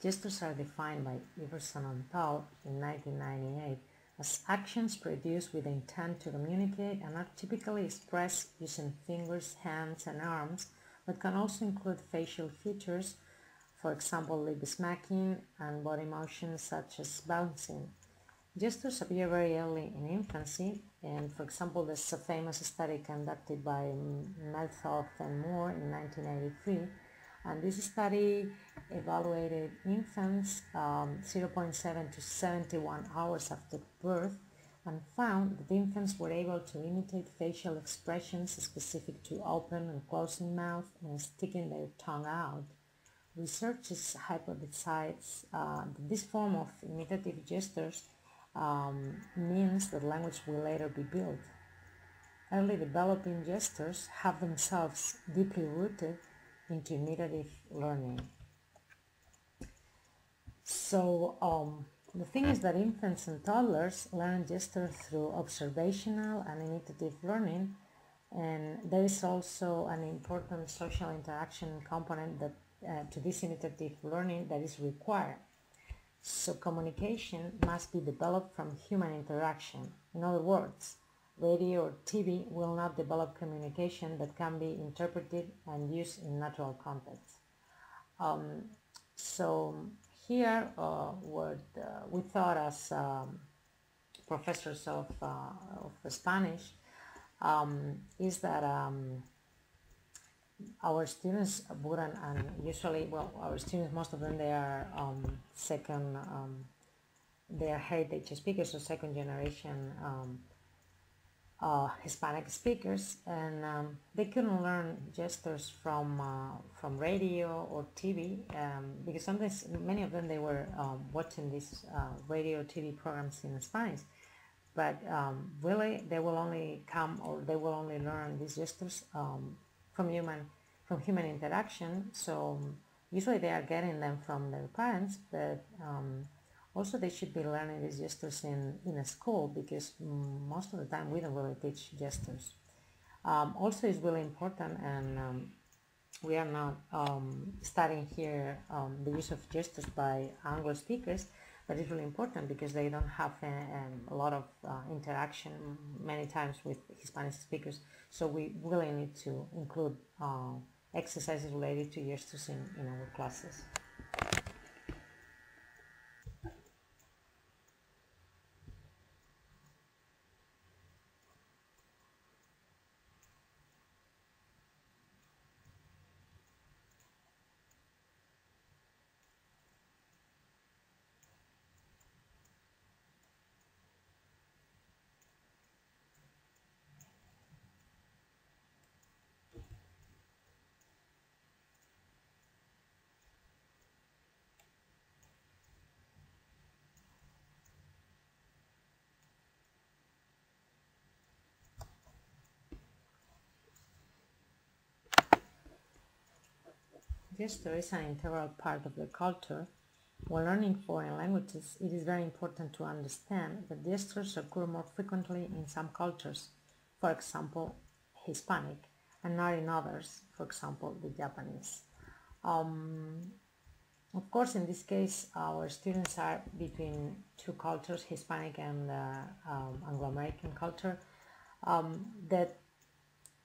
Gestures are defined by Iverson and Tal in 1998 as actions produced with the intent to communicate and are typically expressed using fingers, hands, and arms, but can also include facial features, for example, lip smacking, and body motions such as bouncing. Gestures appear very early in infancy, and for example, there's a famous study conducted by Melthoff and Moore in 1983, and this study evaluated infants 0.7 to 71 hours after birth and found that infants were able to imitate facial expressions specific to open and closing mouth and sticking their tongue out. Researchers hypothesize that this form of imitative gestures means that language will later be built. Early developing gestures have themselves deeply rooted into imitative learning. So the thing is that infants and toddlers learn gestures through observational and imitative learning, and there is also an important social interaction component that to this imitative learning that is required. So communication must be developed from human interaction. In other words, radio or TV will not develop communication that can be interpreted and used in natural context. So here, what we thought as professors of Spanish is that our students wouldn't, and usually, well, our students, most of them, they are they are heritage speakers or second generation Hispanic speakers, and they couldn't learn gestures from radio or TV because sometimes many of them they were watching these radio TV programs in Spanish, but really they will only come or they will only learn these gestures from human interaction. So usually they are getting them from their parents, but also they should be learning these gestures in a school because most of the time we don't really teach gestures. Also it's really important, and we are not studying here the use of gestures by Anglo speakers, but it's really important because they don't have a lot of interaction many times with Hispanic speakers, so we really need to include exercises related to gestures in our classes. Gesture is an integral part of the culture. When learning foreign languages, it is very important to understand that gestures occur more frequently in some cultures, for example, Hispanic, and not in others, for example, the Japanese. Of course, in this case, our students are between two cultures, Hispanic and Anglo-American culture, that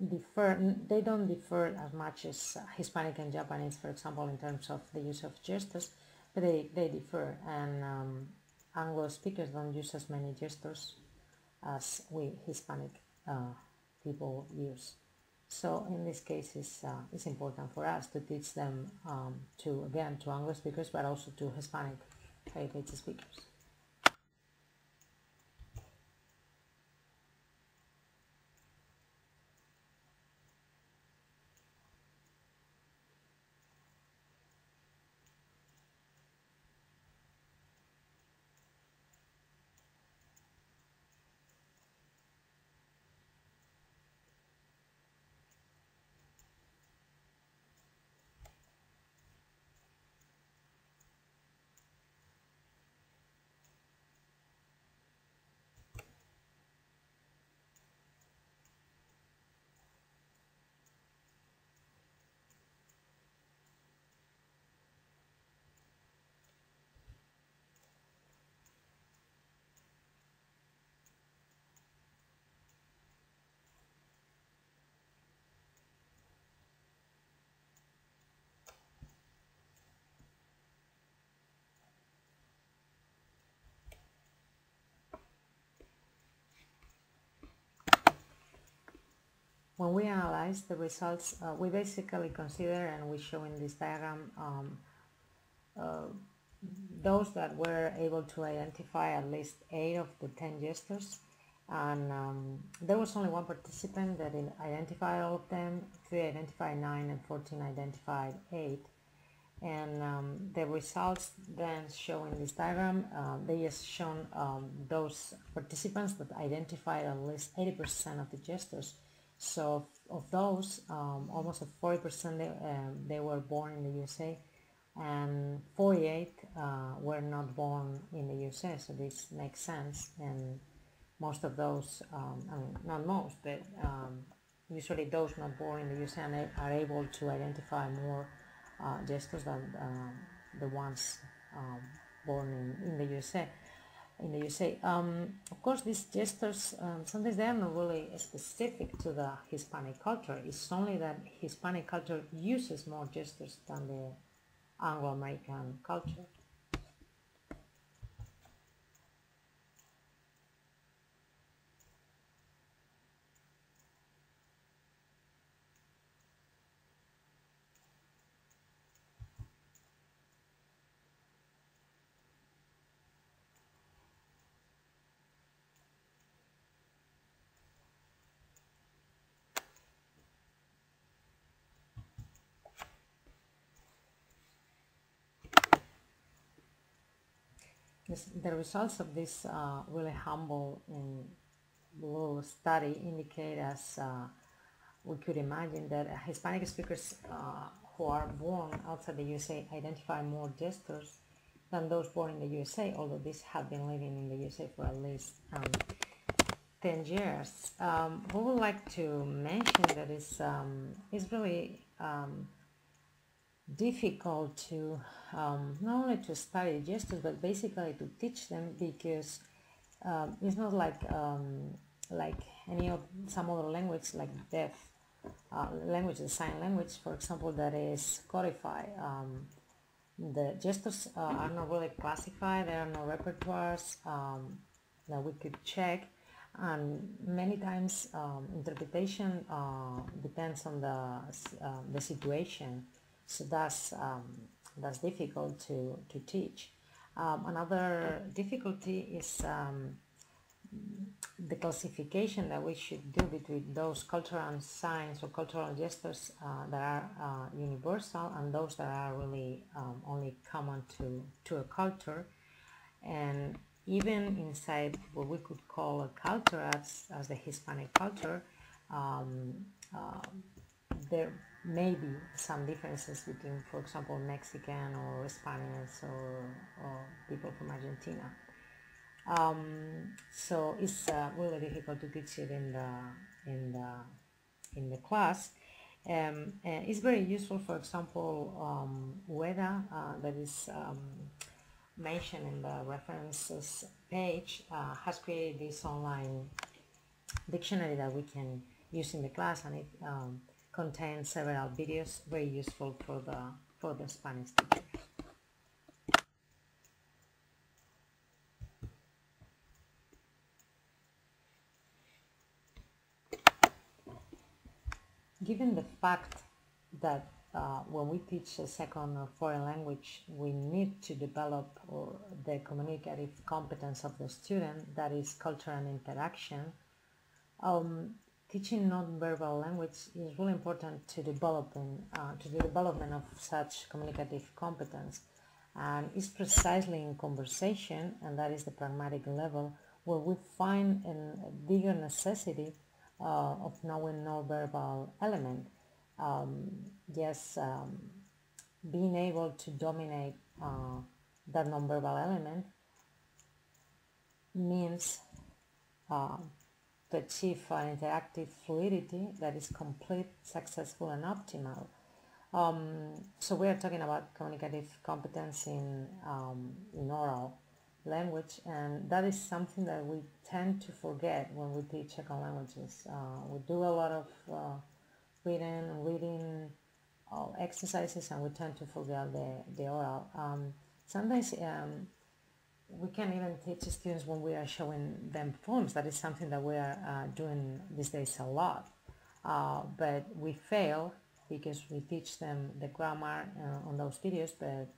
differ. They don't differ as much as Hispanic and Japanese, for example, in terms of the use of gestures, but they differ, and Anglo speakers don't use as many gestures as we Hispanic people use. So in this case, it's important for us to teach them to Anglo speakers, but also to Hispanic heritage speakers. When we analyze the results, we basically consider, and we show in this diagram, those that were able to identify at least 8 of the 10 gestures, and there was only one participant that identified all of them. 3 identified 9 and 14 identified 8, and the results then show in this diagram. They just shown those participants that identified at least 80% of the gestures. So of those, almost 40% they were born in the USA, and 48 were not born in the USA. So this makes sense, and most of those, I mean, not most, but usually those not born in the USA are able to identify more gestures than the ones born in the USA. Of course, these gestures, sometimes they are not really specific to the Hispanic culture. It's only that Hispanic culture uses more gestures than the Anglo-American culture. The results of this really humble and little study indicate, as we could imagine, that Hispanic speakers who are born outside the USA identify more gestures than those born in the USA, although these have been living in the USA for at least 10 years. We would like to mention that it's really difficult to not only to study gestures but basically to teach them, because it's not like some other language, like deaf language, the sign language, for example, that is codified. The gestures are not really classified. There are no repertoires that we could check, and many times interpretation depends on the situation. So that's difficult to teach. Another difficulty is the classification that we should do between those cultural signs or cultural gestures that are universal and those that are really only common to a culture. And even inside what we could call a culture as the Hispanic culture, there may be some differences between, for example, Mexican or Spanish or people from Argentina. So it's really difficult to teach it in the class. It's very useful. For example, WEDA, that is mentioned in the references page, has created this online dictionary that we can use in the class, and it contains several videos, very useful for the Spanish teachers. Given the fact that when we teach a second or foreign language, we need to develop the communicative competence of the student, that is culture and interaction, teaching non-verbal language is really important to the development of such communicative competence. And it's precisely in conversation, and that is the pragmatic level, where we find a bigger necessity of knowing non-verbal element. Being able to dominate that non-verbal element means to achieve an interactive fluidity that is complete, successful, and optimal. So we are talking about communicative competence in oral language, and that is something that we tend to forget when we teach second languages. We do a lot of reading exercises, and we tend to forget the oral. Sometimes we can even teach students when we are showing them poems. That is something that we are doing these days a lot. but we fail because we teach them the grammar on those videos, but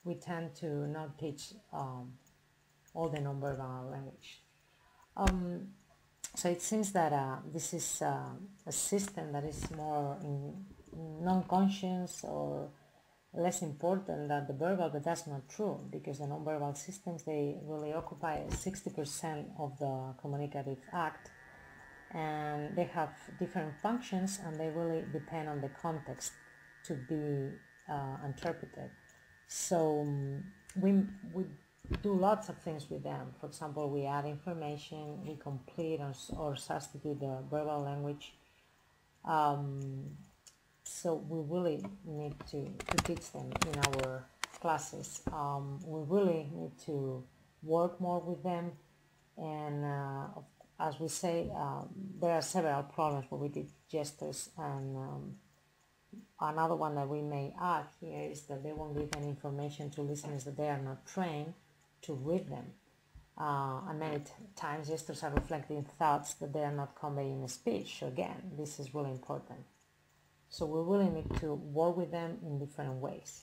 we tend to not teach all the nonverbal language. So it seems that this is a system that is more non-conscious or less important than the verbal, but that's not true, because the nonverbal systems, they really occupy 60% of the communicative act, and they have different functions, and they really depend on the context to be interpreted. So we do lots of things with them. For example, we add information, we complete or substitute the verbal language. So we really need to teach them in our classes. We really need to work more with them, and as we say, there are several problems when we did GESTOS, and another one that we may add here is that they won't give any information to listeners that they are not trained to read them. And many times GESTOS are reflecting thoughts that they are not conveying in speech. So again, this is really important. So we really need to work with them in different ways.